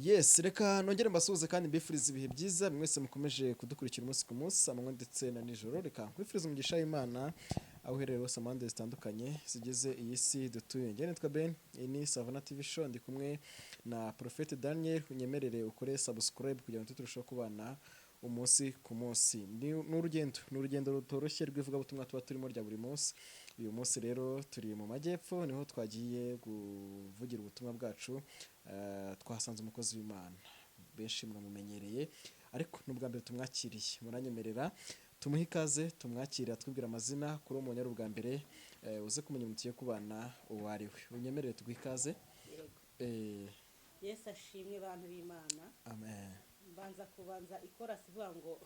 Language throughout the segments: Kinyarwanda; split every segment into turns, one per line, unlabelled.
Yes, reka nongere mbasuhuze kandi mbifuriza ibihe byiza mwese mukomeje kudukurikira umunsi ku munsi amanywa ndetse na nijoro. Reka nkwifuriza umugisha w'Imana aho uherereye hose amande zitandukanye zigize iyi si dutuye. Njye nitwa Ben, iyi ni Savana TV show, ndi kumwe na Prophet Daniel. Unyemerere ukore subscribe kugira ngo turusheho kubana umunsi ku munsi. Ni urugendo rutoroshye rw'ivugabutumwa tuba turimo rya buri munsi. Uyu munsi rero turi mu majyepfo, niho twagiye kuvugira ubutumwa bwacu. Twahasanze umukozi w'Imana, benshi muramumenyereye ariko n'ubwa mbere tumwakiriye. Muranyemerera tumuhe ikaze, tumwakira twibwira amazina kuri uwo ubwa mbere, uze kumenya umutiye kubana uwo ari we. Unyemerere tuguhe ikaze.
Yesu ashimwe bantu b'Imana.
Amen.
Kubanza ikorasi ivuga ngo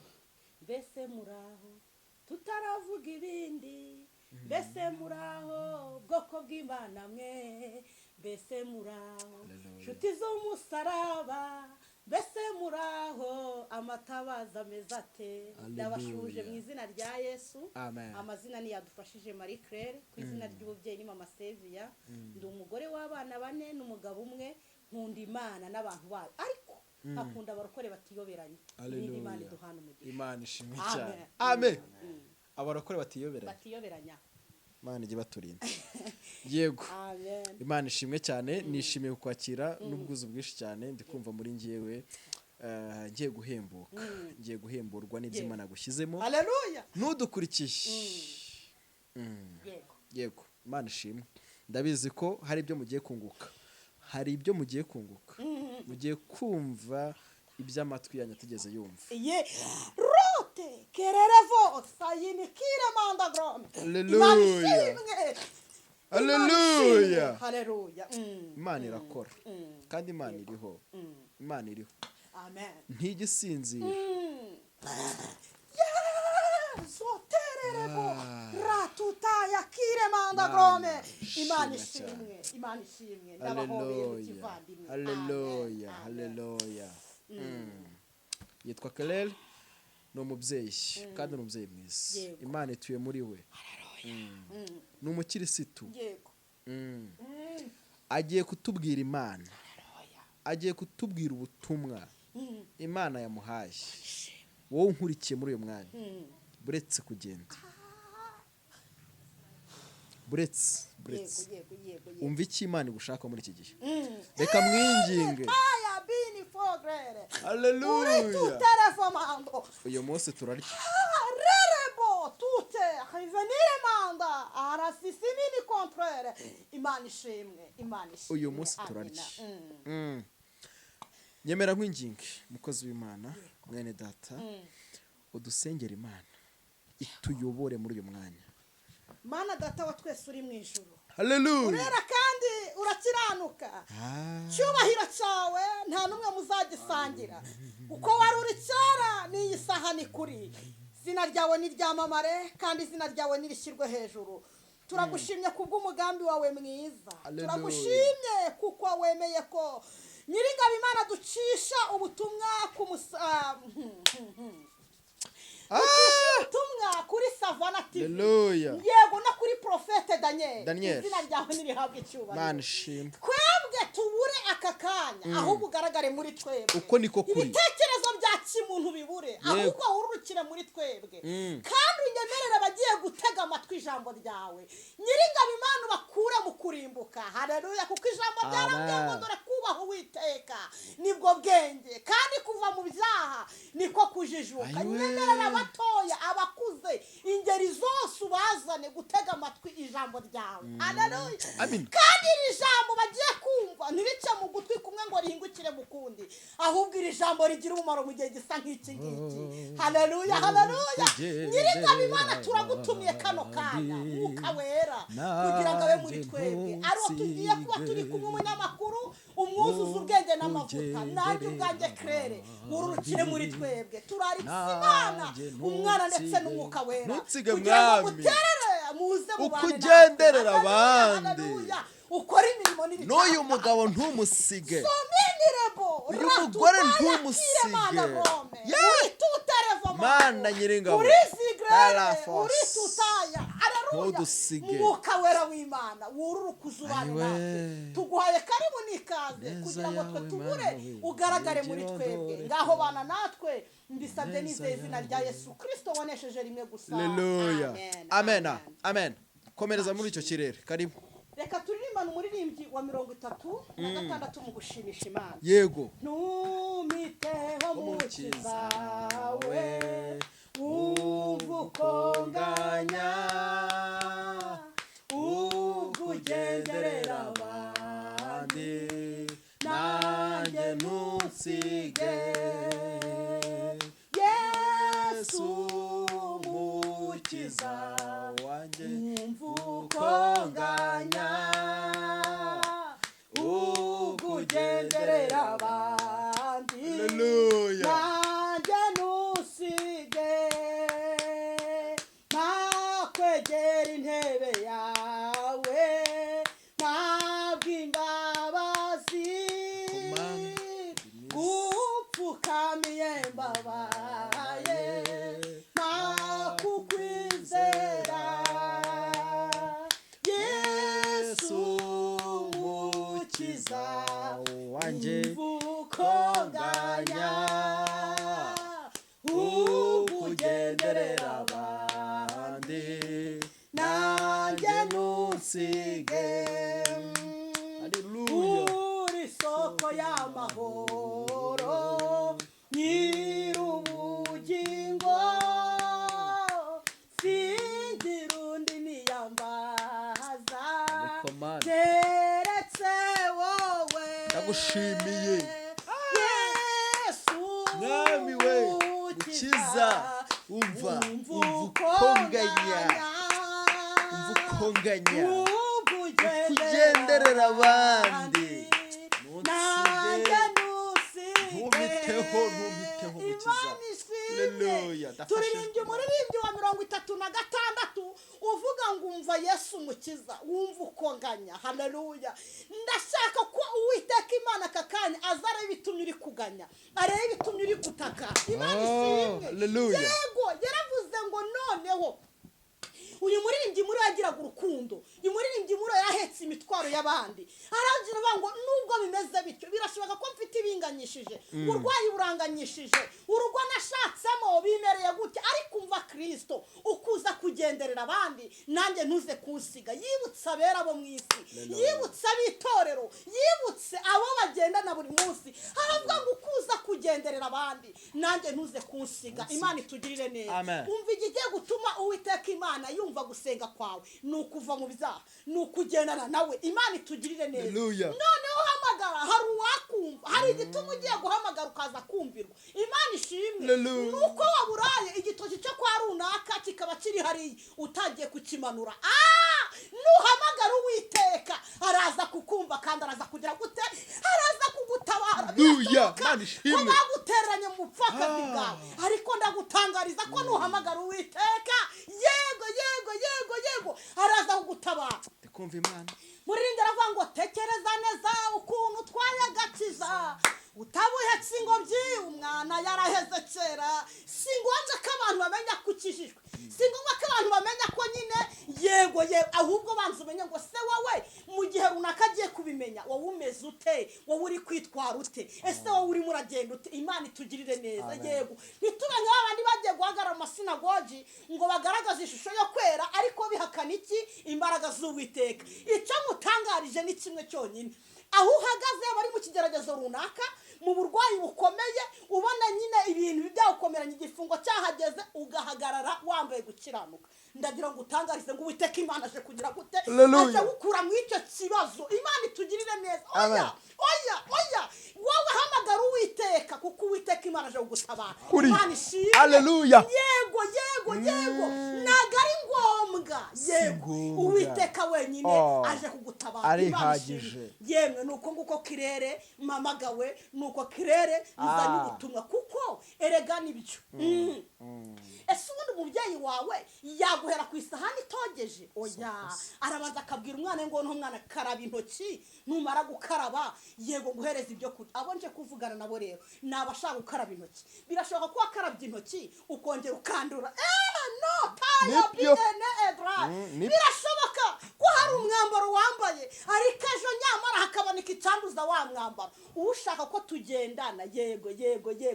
mbese muraho tutaravuga ibindi, mbese muraho bwoko bw'Imana mwe, mbese muraho nshuti z'umusaraba, mbese muraho amatabaza meza ate. Ndabashuje mu izina rya Yesu.
Amen.
Amazina ni yadufashije Marie Claire, ku izina ry'ububyeyi ni Mama Sevia. Ndi umugore w'abana 4 n'umugabo umwe, nkunda Imana n'abantu bayo ariko akunda abarokore batiyoberanye. Ni Imana iduhana umugisha.
Imana ishimwe cyane. Amen. Abarokore batiyoberanya. Imana ijye baturinda. Yego.
Amen.
Imana ishimwe cyane, nishimiye kukwakira n'ubwuzu bwinshi cyane. Ndi kumva muri ngiyewe ngiye guhembuka, ngiye guhemburwa n'ibyo Imana gushyizemo.
Haleluya.
Nudukurikiye. Yego. Imana ishimwe. Ndabizi ko hari ibyo mugiye kunguka. Mugiye kumva iby'amatwi yanyu atigeze yumva.
Rote kererevo sayini kire manda grome.
Haleluya.
Haleluya.
Imana irakora kandi Imana iriho. Amen. Ntigisinzira.
Sotererebo ratuta yakire manda grome. Imana ishimwe. Ndabahobeye mu kivandimwe.
Haleluya. Yitwa Kelele, ni umubyeyi kandi ni umubyeyi mwiza. Imana ituye muri we. Ni umukirisitu. Agiye kutubwira Imana, agiye kutubwira ubutumwa Imana yamuhaye. Wowe unkurikiye muri uyu mwanya, buretse kugenda, buretse umva icyo Imana igushaka muri iki gihe. Reka mwinginge. Haleluya. Uyu munsi turarya. Uyu munsi turarya. Nyemera nkwinginge mukozi w'Imana, mwene data, udusengera Imana ituyobore muri uyu mwanya.
Mana data wa twese uri mu ijuru.
Haleluya.
Urera kandi urakiranuka. Cyubahiro cyawe nta numwe muzagisangira. Uko wari uri cyara ni isaha ni kuri. Zina ryawe ni ryamamare kandi zina ryawe nirishyirwe hejuru. Turagushimye kubw'umugambi wawe mwiza. Turagushimye kuko wemeye ko Nyiringabo Imana ducisha ubutumwa ku ubutumwa kuri Savana TV. Yego na kuri Prophet Daniel. Izina ryawe nirihabwe icyubahiro.
Imana ishimwe.
Kwebwe tubure aka kanya ahubwo ugaragare muri twebwe.
Uko niko kuri.
Ibitekerezo bya kimuntu bibure ahubwo ururukire muri twebwe. Kandi unyemerera bagiye gutega amatwi ijambo ryawe. Nyiringabo Imana bakure mu kurimbuka. Haleluya. Kuko ijambo ryarambye dore kubaho Uwiteka nibwo bwenge kandi kuva mu byaha niko kujijuka. Nyemerera abatoya abakuze ingeri zose ubazane gutega amatwi ijambo ryawe. Haleluya. Kandi iri jambo bagiye kumva ntirice mu gutwi kumwe ngo rihingukire mu kundi, ahubwo iri jambo rigira umumaro mu gihe gisa nk'iki ngiki. Haleluya. Nyiringabo Imana turagutumiye kano kanya Mwuka Wera kugira ngo abe muri twebwe. Ariho tugiye kuba turi kumwe umunyamakuru umwuzuza ubwenge n'amavuta. Nanjye ubwanjye Claire ururukire muri twebwe. Turaritse Imana Umwana ndetse n'Umwuka Wera kugira ngo muterere muze mu bana
ukugenderera abandi.
Ukora imirimo n'ibitanga.
N'uyu mugabo ntumusige.
Uyu
mugore ntumusige. Mana Nyiringabo.
Uri tutaya.
ntudusige.
mwuka wera w'Imana wururuka uzubane
Ayiwe.
natwe tuguhaye karibu n'ikaze
Neza
kugira ngo twe
yawe,
tubure
Mana we,
ugaragare muri
ugire
twebwe
ondore.
ngaho bana natwe mbisabye
Neza
nizeye izina
yawe.
rya Yesu Kristo wanesheje rimwe gusa
Haleluya.
amen
Amen. Amen. Komereza muri icyo kirere. Karibu.
reka turirimbane umuririmbyi wa 36 mu gushimisha Imana
Yego.
ntumiteho mukiza we wumva ukonganya wumva ugenderera abandi nanjye ntusige Yesu mukiza
wanjye
wumva ukonganya wumva ugenderera abandi
Haleluya.
nanjye ntusige ntakwegera intebe yawe ntabwo imbabazi gupfukamiye mbabaye ntakukwizera Yesu mukiza
wanjye
ukonganya ukugenderera abandi nanjye ntusige
Haleluya.
uri soko y'amahoro nyir'ubugingo singira undi niyambaza
Komanda.
keretse wowe
Ndagushimiye.
Yesu
Mwami we, mukiza. Umva ukonganya. Umva ukonganya. Kugenderera abandi.
nanjye
Ntumiteho mukiza. Haleluya.
turirimbye umuririmbyi wa 36 uvuga ngo umva Yesu mukiza wumva ukonganya. Haleluya. ndashaka ko Uwiteka Imana aka kanya aza areba ibitumye uri kuganya areba ibitumye uri gutaka Imana ishimwe.
haleluya.
Yego yaravuze ngo noneho uyu muririmbyi muri yagiraga urukundo uyu muririmbyi muri yahetse imitwaro y'abandi aragira ngo nubwo bimeze bityo birashoboka ko mfite ibinganyishije urwayi buranganyishije urugo nashatsemo bimereye gutya ariko umva Kristo ukuza kugenderera abandi nanjye ntuze kunsiga yibutse abera bo mu isi yibutse abitorero yibutse abo bagendana buri munsi aravuga ngo ukuza kugenderera abandi nanjye ntuze kunsiga. Imana itugirire neza. Umva igiye gutuma Uwiteka Imana yumva gusenga kwawe nukuva mu byaha nukugendana nawe. Imana itugirire neza. Noneho hamagara hari uwakumva hari igituma ugiye guhamagara ukaza kumvirwa. Imana ishimwe. Nuko waburaye igitoki cyo kwa runaka kikaba kiri hari utagiye kukimanura. Nuhamagara Uwiteka araza kukumva kandi araza kugira gute araza kugutabara.
Imana ishimwe.
Baguteranye mu bupfakazi bwawe ariko ndagutangariza ko nuhamagara Uwiteka yego araza kugutabara.
Kumva Imana
Muririmbyi aravuga ngo tekereza neza ukuntu twayagakiza utabuhetse ingobyi umwana yaraheze kera. Si ngombwa ko abantu bamenya ko ukijijwe, si ngombwa ko abantu bamenya ko nyine yego ahubwo banza umenye ngo se wowe mu gihe runaka agiye kubimenya wowe umeze ute, wowe uri kwitwara ute, ese wowe urimo uragenda ute. Imana itugirire neza. Yego ntitumenye abandi bagiye guhagarara mu masinagogi ngo bagaragaze ishusho yo kwera ariko bihakana iki imbaraga z'Uwiteka. Icyo mutangarije ni kimwe cyonyine, aho uhagaze bari mu kigeragezo runaka mu burwayi bukomeye ubona nyine ibintu byawukomeranye igifungo cyahageze ugahagarara wambaye gukiranuka. Ndagira ngo utangarize ngo Uwiteka Imana aje kugira gute aje gukura mu icyo kibazo. Imana itugirire neza. Oya wowe hamagara Uwiteka kuko Uwiteka Imana aje kugutabara. Imana ishimwe.
Haleluya.
Yego ntago ari ngombwa. Yego Uwiteka wenyine aje kugutabara.
Arihagije.
Yemwe nuko nguko kirere mamagawe nuko kirere bizanye ubutumwa kuko erega nibyo. Ese ubundi umubyeyi wawe yaguhera ku isahani itogeje? Oya, arabanza akabwira umwana ngo n'umwana karaba intoki numara gukaraba yego guhereza ibyo kurya. Abonje kuvugana nabo rero nabashaka gukaraba intoki birashoboka ko wakarabye intoki ukongera ukandura. no taya bine edra birashoboka ko hari umwambaro wambaye ariko ejo nyamara hakaboneka icyanduza wa mwambaro ushaka ko tugendana yego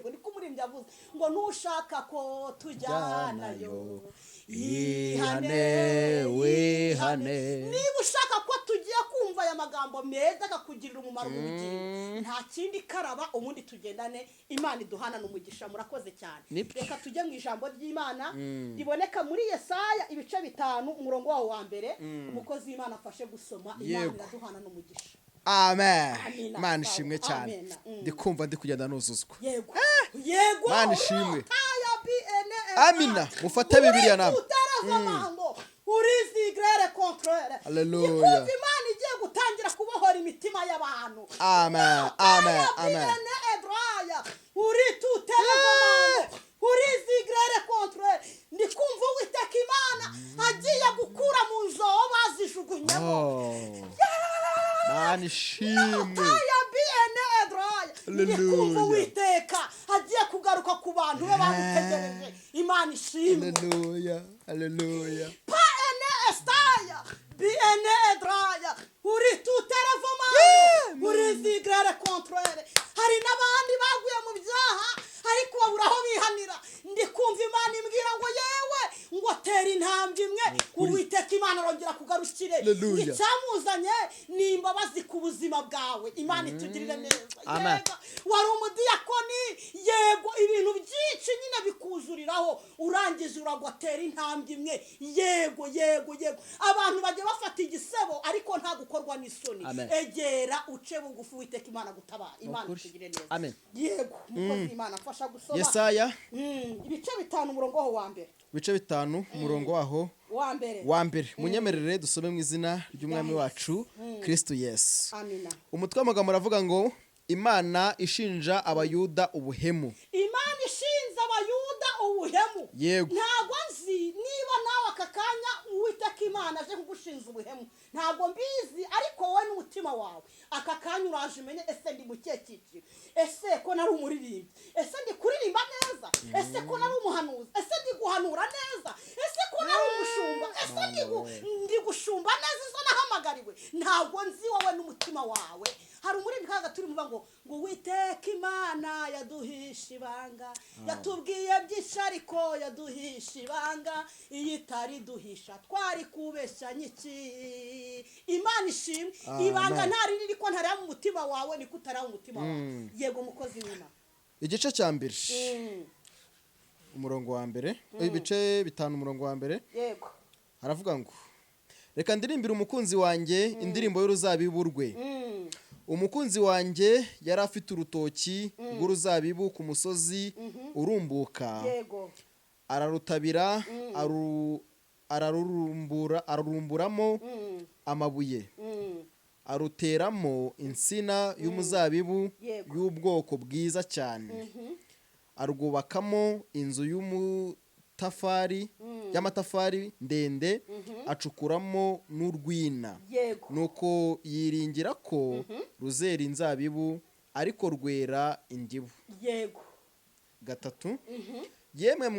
niko umuririmbyi yavuze ngo nushaka ko tujyanayo wihane niba ushaka ko tugiye kumva aya magambo meza akakugirira umumaro mu bugingo nta kindi karaba ubundi tugendane Imana iduhana n'umugisha murakoze cyane reka tujye mu ijambo ry'Imana riboneka muri Yesaya ibice 5 umurongo wawo wa mbere umukozi w'Imana afashe gusoma Imana iraduhana n'umugisha.
Amen. Imana ishimwe cyane ndikumva ndi kugenda nuzuzwa
yego
Imana ishimwe. Amina mufate Bibiliya namwe
Zigihugu contraire.
Hallelujah.
Imana igiye gutangira kubohora imitima y'abantu.
Amen.
Zigihugu contraire. Ndikumva Uwiteka Imana agiye gukura mu nzobo bazijugunyamo.
Imana ishimwe.
Ndikumva Uwiteka agiye kugaruka ku bantu be bamutegereje. Imana ishimwe.
Hallelujah.
Estaya biene edraya Zigihugu contraire. Hari n'abandi baguye mu byaha ariko baburaho bihanira ndikumva Imana imbwira ngo yewe ngo tera intambwe imwe Uwiteka Imana arongera kugarukire icyamuzanye ni imbabazi ku buzima bwawe Imana itugirire neza. Wari umudiyakoni yego ibintu byinshi nyine bikuzuriraho urangije uragotera intambwe imwe yego abantu bajye bafata igisebo ariko nta gukorwa n'isoni egera uce bugufi Uwiteka Imana gutabara Imana itugirire neza.
Amen.
Yego umukozi Imana afasha gusoma
Yesaya
ibice 5 umurongo waho wa mbere
ibice 5 umurongo waho wa mbere munyemerere dusome mu izina ry'umwami wacu Kristo Yesu.
Amina.
Umutwe w'amagambo aravuga ngo Imana ishinja abayuda ubuhemu.
Imana ishinja abayuda ubuhemu.
Yego.
Ntabwo nzi niba nawe akakanya Uwiteka Imana aje kugushinja ubuhemu. Ntabwo mbizi ariko wowe n'umutima wawe akakanya uraje umenye ese ndi mukekikiro. Ese ko nari umuririmbyi. Ese ndi kuririmba neza. Ese ko nari umuhanuzi. Ese ndi guhanura neza. Ese ko nari umushumba. Ese ndi gushumba neza izo nahamagariwe. Ntabwo nzi wowe n'umutima wawe. Hari umuririmbyi kaga turi muvuga ngo Uwiteka Imana yaduhisha ibanga yatubwiye byinshi ariko yaduhisha ibanga iyitari duhisha twari kubeshya nyiki. Imana ishimwe ibanga ntari riri ko ntari mu mutima wawe niko utari mu mutima wawe. Yego mukozi w'Imana.
Igice cya mbere umurongo wa mbere ibice 5 umurongo wa mbere
yego
haravuga ngo reka ndirimbire umukunzi wanjye indirimbo y'uruzabibu rwe. Umukunzi wanjye yari afite urutoki rw'uruzabibu ku musozi urumbuka ararutabira ararumburamo amabuye aruteramo insina y'umuzabibu y'ubwoko bwiza cyane arwubakamo inzu y'amatafari ndende acukuramo n'urwina nuko yiringira ko ruzera inzabibu ariko rwera indibu.
Yego.
3 yemwe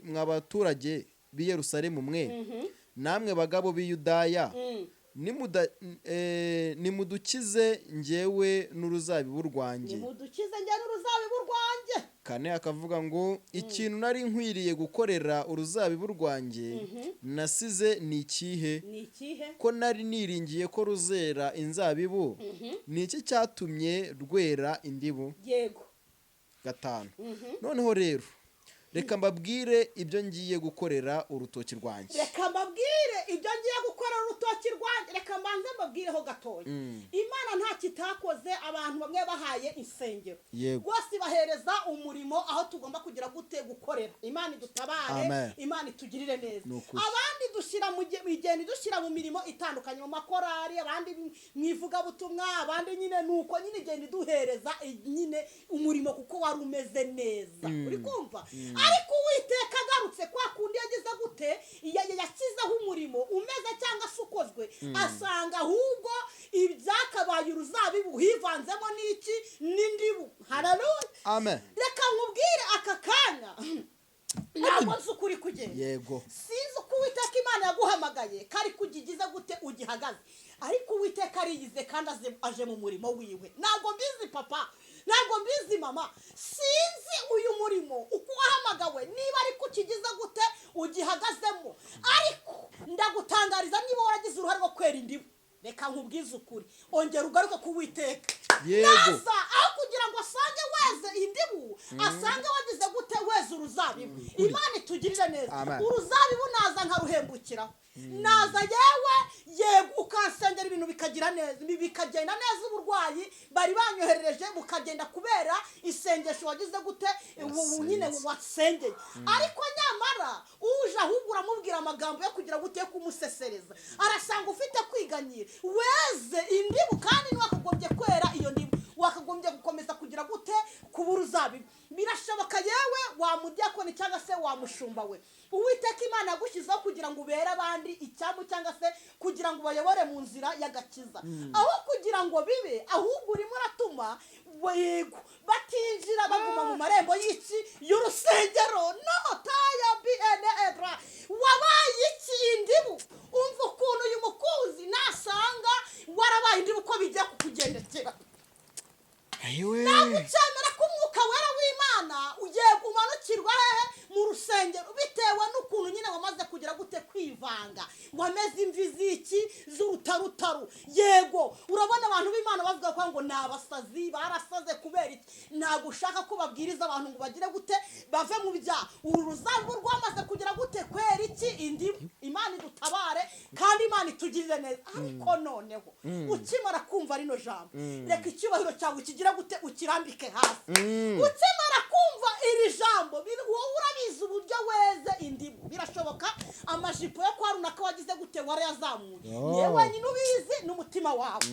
mwabaturage b'i Yerusalemu mwe namwe bagabo b'i Yudaya nimudukize njyewe n'uruzabibu rwanjye. 4 akavuga ngo ikintu nari nkwiriye gukorera uruzabibu rwanjye nasize ni ikihe ko nari niringiye ko ruzera inzabibu ni iki cyatumye rwera indibu.
Yego.
5 noneho rero reka mbabwire ibyo ngiye gukorera urutoki rwanjye.
Reka mbabwire ibyo ngiye gukorera urutoki rwanjye. Reka mbanze mbabwireho gatoya. Imana nta kitakoze abantu bamwe bahaye insengero. Bose bahereza umurimo aho tugomba kugira gute gukorera. Imana idutabare. Imana itugirire neza. Abandi dushira mu igeni dushira mu mirimo itandukanye mu makorari abandi mwivuga butumwa abandi nyine nuko nyine igeni duhereza nyine umurimo kuko wari umeze neza. Uri kumva? Ariko Uwiteka agarutse kwa kundi yagize gute yashyizeho umurimo umeze cyangwa se ukozwe asanga ahubwo ibyakabaye uruzabibu hivanzemo n'iki n'indibu. Haleluya.
Amen.
Reka nkubwire aka kanya ntabwo nzi ukuri kugenda
yego
sinzi uko uwiteka imana yaguhamagaye kari kugigize gute ugihagaze ariko uwiteka ariyize kandi aje mu murimo wiwe ntabwo mbizi papa ntabwo mbizi mama sinzi uyu murimo uko wahamagawe niba ariko ukigize gute ugihagazemo ariko ndagutangariza niba waragize uruhare rwo kwera indibu reka nkubwize ukuri ongera ugaruke ku witeka naza aho kugira ngo asange weze indibu asange wagize gute weze uruzabibu imana itugirire neza uruzabibu naza nkaruhembukiraho naza yewe yego ukansengera ibintu bikagira neza bikagenda neza uburwayi bari banyoherereje bukagenda kubera isengesho wagize gute nyine wasengeye ariko nyamara uje ahubwo uramubwira amagambo yo kugira gute yo kumusesereza arasanga ufite kwiganyira weze indibu kandi ntiwakagombye kwera iyo ndibu wakagombye gukomeza kugira gute kubura uzabibu birashoboka yewe wamudiyakoni cyangwa se wamushumba we uwiteka imana yagushyizeho kugira ngo ubere abandi icyambu cyangwa se kugira ngo ubayobore mu nzira y'agakiza aho kugira ngo bibe ahubwo urimo uratuma yego batinjira baguma mu marembo y'iki y'urusengero no taya bene edra wabaye iki indibu umva ukuntu uyu mukuzi nasanga warabaye indibu uko bijya kukugendekera ntabwo ucyemera ko umwuka wera w'imana ugiye kumanukirwa hehe mu rusengero bitewe n'ukuntu nyine wamaze kugira gute kwivanga wameze imvi z'iki z'urutarutaru yego urabona abantu b'imana bavuga ko ngo ni abasazi barasaze kubera iki ntabwo ushaka ko babwiriza abantu ngo bagire gute bave mu byaha uru ruzabibu rwamaze kugira gute kwera iki indibu imana idutabare kandi imana itugirire neza ariko noneho ukimara kumva rino jambo reka icyubahiro cyawe kigira gute ukirambike hasi ukimara kumva iri jambo wowe urabizi uburyo weze indibu birashoboka amajipo yo kwa runaka wagize gute warayazamuye yewe nyine ubizi n'umutima wawe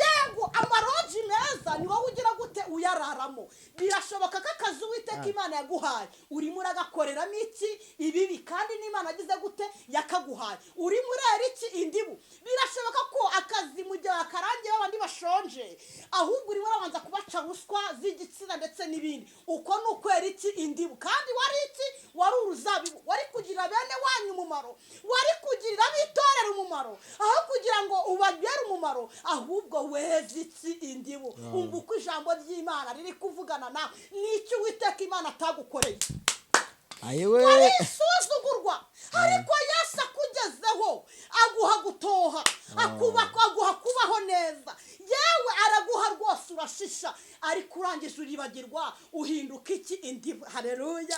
yego amaroji meza ni wowe ugira gute uyararamo birashoboka ko akazi uwiteka imana yaguhaye urimo uragakoreramo iki ibibi kandi n'imana agize gute yakaguhaye urimo urera iki indibu birashoboka ko akazi mu gihe akarangiye abandi bashonje ahubwo urimo urabanza kubaca ruswa z'igitsina ndetse n'ibindi uko ni ukwera iki indibu kandi wari iki wari uruzabibu wari kugira bene wanyu umumaro wari kugirira abitorera umumaro aho kugira ngo ubagere umumaro ahubwo weze iki indibu umva uko ijambo ry'imana riri kuvugana nawe n'icyo uwiteka imana atagukoreye wari isuzugurwa ariko Yesu akugezeho aguha gutoha aguha kubaho neza yewe araguha rwose urashisha ariko urangije uribagirwa uhinduka iki indibu haleluya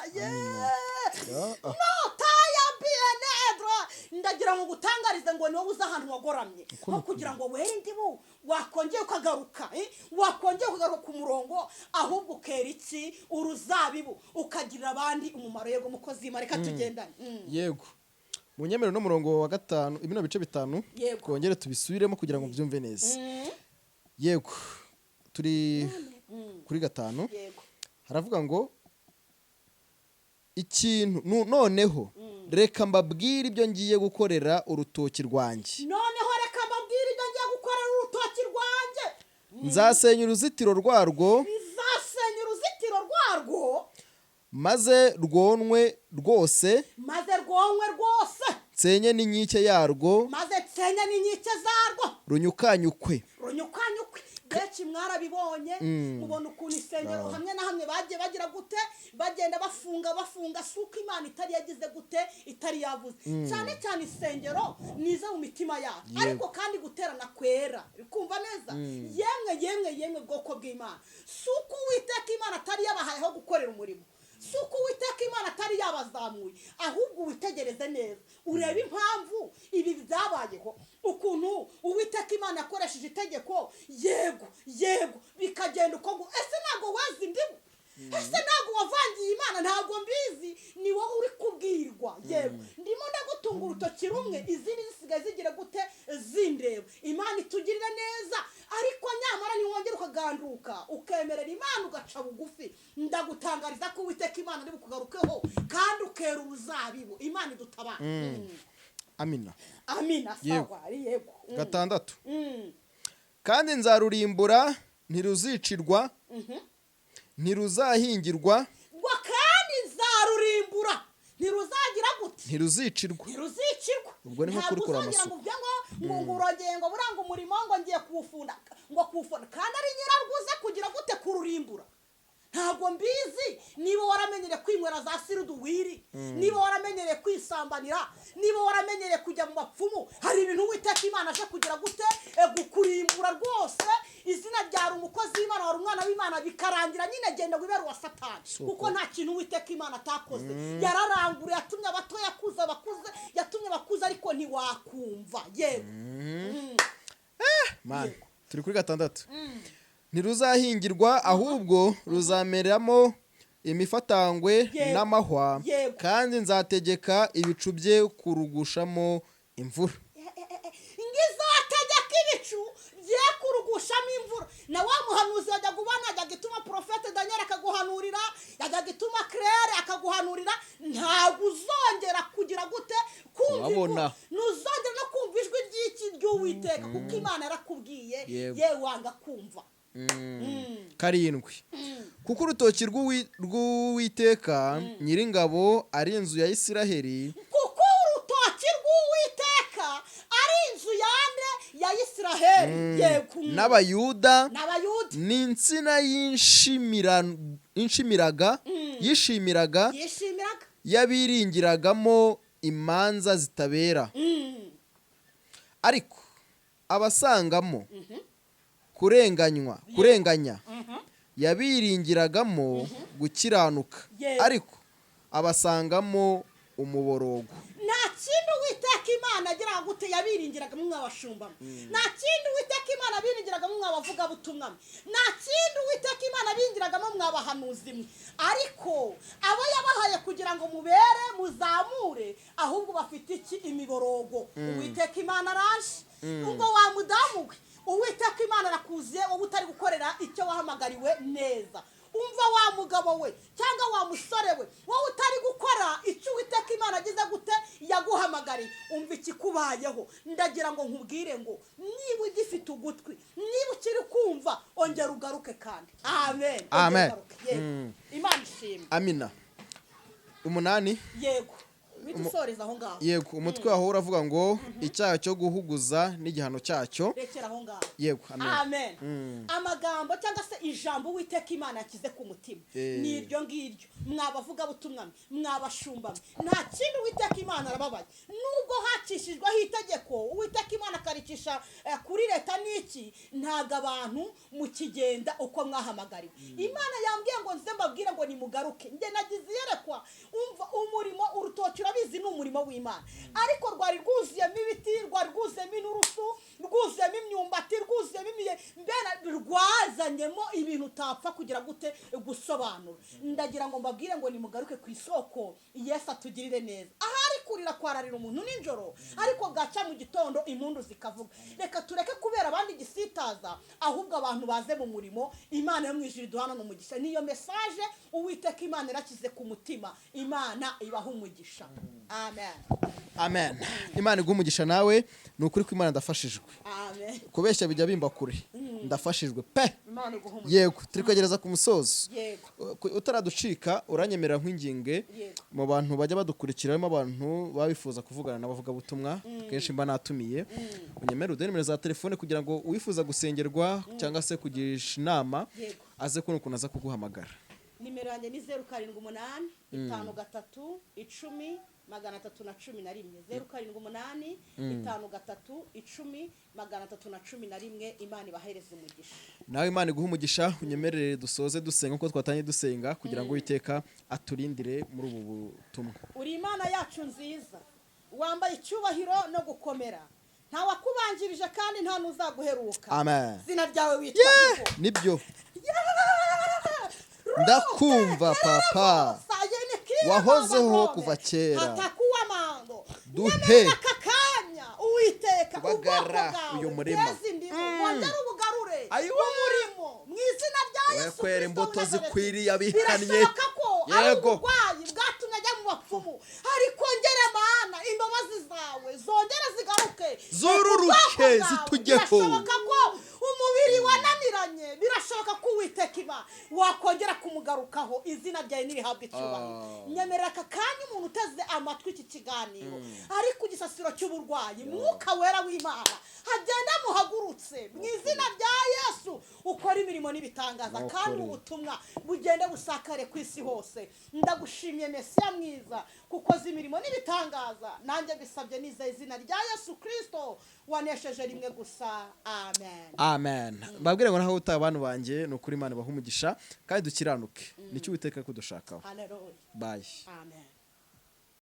no taya bene edra ndagira ngo gutangarize ngo niwe uza ahantu wagoramye aho kugira ngo were indibu wakongeye ukagaruka wakongeye ukagaruka ku murongo ahubwo ukera iki uruzabibu ukagirira abandi umumaro yego mukozi imana reka tugendane
yego mu nyemero no murongo wa 5 ibino bice 5 kongere tubisubiremo kugira ngo byumve neza yego turi kuri 5 haravuga ngo ikintu noneho reka mbabwire ibyo ngiye gukorera urutoki rwanjye
noneho reka mbabwire ibyo ngiye gukorera urutoki rwanjye
nzasenya uruzitiro rwarwo maze rwonwe rwose nsenye n'inkike yarwo
maze nsenye n'inkike zarwo
runyukanyukwe
benshi mwarabibonye mubona ukuntu isengero hamwe na hamwe bagiye bagira gute bagenda bafunga suko imana itari yagize gute itari yavuze cyane cyane isengero niza mu mitima yacu ariko kandi guterana kwera kumva neza yemwe bwoko bw'imana suko uwiteka imana atari yabahayeho gukorera umurimo suko uwiteka imana atari yabazamuye ahubwo witegereze neza urebe impamvu ibi byabayeho ukuntu uwiteka imana yakoresheje itegeko yego bikagenda uko ese ntabwo wazi indibu ese ntabwo wavangiye imana ntabwo mbizi ni wowe uri kubwirwa yego ndimo ndagutunga urutoki rumwe izindi zisigaye zigira gute zindeba imana itugirira neza ariko nyamara niwongera ukaganduka ukemerera imana ugaca bugufi ndagutangariza ko uwiteka imana ari bukugarukeho kandi ukera uruzabibu imana idutabara amina sawa yego
6 kandi nzarurimbura ntiruzicirwa ntiruzahingirwa
ngo kandi nzarurimbura
ntiruzicirwa ubwo ni nko kurukura amasuku.
ngo urogeye ngo buranga umurimo ngo ngiye kuwufunda kandi ari nyiraruguze kugira gute kururimbura. Ntabwo mbizi niba waramenyere kwinywera za siruduwiri, niba waramenyere kwisambanira, niba waramenyere kujya mu bapfumu, hari ibintu Uwiteka Imana aje kugira gute gukurimbura rwose. Izina ryari umukozi w'Imana wari umwana w'Imana bikarangira nyine genda wibera wa Satani, kuko nta kintu Uwiteka Imana atakoze. Yararangura, yatumye abato yakuza abakuze, yatumye abakuze ariko ntiwakumva. Yewe
man turi kuri 6. Ntiruzahingirwa ahubwo ruzameramo imifatangwe n'amahwa, kandi nzategeka ibicu bye kurugushamo imvura.
Ngizategeka ibicu bye kurugushamo imvura. Na wa muhanuzi yajya gubana, yajya gituma profete Daniel akaguhanurira, yajya gituma Claire akaguhanurira. Ntabwo uzongera kugira gute kumva, ntuzongera no kumva ijwi ry'Uwiteka, kuko Imana yarakubwiye yewe wanga kumva.
7. Kuko urutoki rw'Uwiteka Nyiringabo ari inzu ya Isiraheli,
kuko urutoki rw'Uwiteka ari inzu yande ya Isiraheli,
n'Abayuda n'insina yishimiraga yabiringiragamo imanza zitabera. Ariko abasangamo kurenganya yabiringiragamo gukiranuka, ariko abasangamo umuborogo.
Nta kintu Uwiteka Imana agira gute yabiringiragamo mwabashumba, nta kintu Uwiteka Imana abiringiragamo mwabavuga butumwa, nta kintu Uwiteka Imana abiringiragamo mwabahanuzi, ariko abo yabahaye kugira ngo mubere muzamure, ahubwo bafite iki? Imiborogo. Uwiteka Imana araje ngo wa mudamu we, Uwiteka Imana arakuziye wowe utari gukorera icyo wahamagariwe neza. Umva wa mugabo we cyangwa wa musore we, wowe utari gukora icyo Uwiteka Imana agize gute yaguhamagariye, umva ikikubayeho. Ndagira ngo nkubwire ngo niba ugifite ugutwi, niba ukiri kumva, ongera ugaruke kandi. Amen. Imana ishimwe.
Amina. 8.
Yego. Bidusoreza aho ngaho.
Yego, umutwe waho uravuga ngo icyaha cyo guhuguza n'igihano cyacyo.
Rekera aho ngaho.
Yego,
amen. Amagambo cyangwa se ijambo Uwiteka Imana yakize ku mutima ni iryo ngiryo. Mwabavuga butumwa, mwabashumba, nta kintu Uwiteka Imana arababaye. Nubwo hacishijweho itegeko Uwiteka Imana akaricisha kuri leta n'iki, ntago abantu mukigenda uko mwahamagariwe. Imana yambwiye ngo nze mbabwire ngo nimugaruke. Nge nagize yerekwa, umva umurimo urutoki urabizi ni umurimo w'Imana, ariko rwari rwuzuyemo ibiti, rwari rwuzuyemo inurusu, rwuzuyemo imyumbati, rwuzuyemo mbera rwazanyemo ibintu utapfa kugira gute gusobanura. Ndagira ngo mbabwire ngo nimugaruke ku isoko, Yesu atugirire neza. Ahari kurira kwararira umuntu nijoro, ariko gaca mu gitondo impundu zikavuga. Reka tureke kubera abandi gisitaza, ahubwo abantu baze mu murimo. Imana yo mwijuru duhana n'umugisha. Niyo message Uwiteka Imana irakize ku mutima. Imana ibaha umugisha. Amen.
Amen. Imana igumugisha nawe, nukuri ko Imana ndafashijwe.
Amen.
Kubeshya bijya bimba kure. Ndafashijwe pe.
Imana iguhumugisha.
Yego, turi kwegereza ku musozo.
Yego.
Utaraducika uranyemerera nk'inginge mu bantu bajya badukurikiramo, abantu babifuza kuvugana n'abavuga butumwa, kenshi mba natumiye. Unyemerera udenemere za telefone kugira ngo uwifuza gusengerwa cyangwa se kugisha inama aze kuno kunaza kuguhamagara.
Nimero yanjye ni 078 53 10 311 078 53 10 311. Imana ibahereze umugisha.
Nawe Imana iguha umugisha. Unyemerere dusoze dusenga uko twatanye dusenga kugira ngo Uwiteka aturindire muri ubu butumwa.
Uri Imana yacu nziza, wambaye icyubahiro no gukomera. Nta wakubanjirije kandi nta nuzaguheruka.
Amen.
Zina ryawe witwa
nibyo. Ndakumva papa, wahozeho kuva kera.
Hatakuwa mando.
Duhe
kakanya Uwiteka
ubagara uyu murima.
Wongera ubugarure umurimo mu izina rya Yesu.
Kwera imbuto zikwiriye abihannye.
Yego. Bwatumye ajya mu bapfumu. Ariko ngere Mana, imbabazi zawe zongera zigaruke.
Zururuke zitugeho.
Birashoboka ko umubiri wananiranye, birashoboka ko y'uwiteka Imana wakongera kumugarukaho izina ryawe nirihabwe icyubahiro. Nyemerera aka kanya umuntu uteze amatwi iki kiganiro ari ku gisasiro cy'uburwayi, mwuka wera w'Imana agenda muhagurutse mu izina rya Yesu, ukora imirimo n'ibitangaza kandi ubutumwa bugende busakare ku isi hose. Ndagushimiye Mesiya mwiza kuko imirimo n'ibitangaza nanjye bisabye niza izina rya Yesu Kristo wanesheje rimwe gusa. Amen.
Amen. Babwire ngo naho utaha abantu banjye ni ukuri Imana bahumugisha kandi dukiranuke. Nicyo Uwiteka kudushakaho.
Hallelujah.
Bye.
Amen.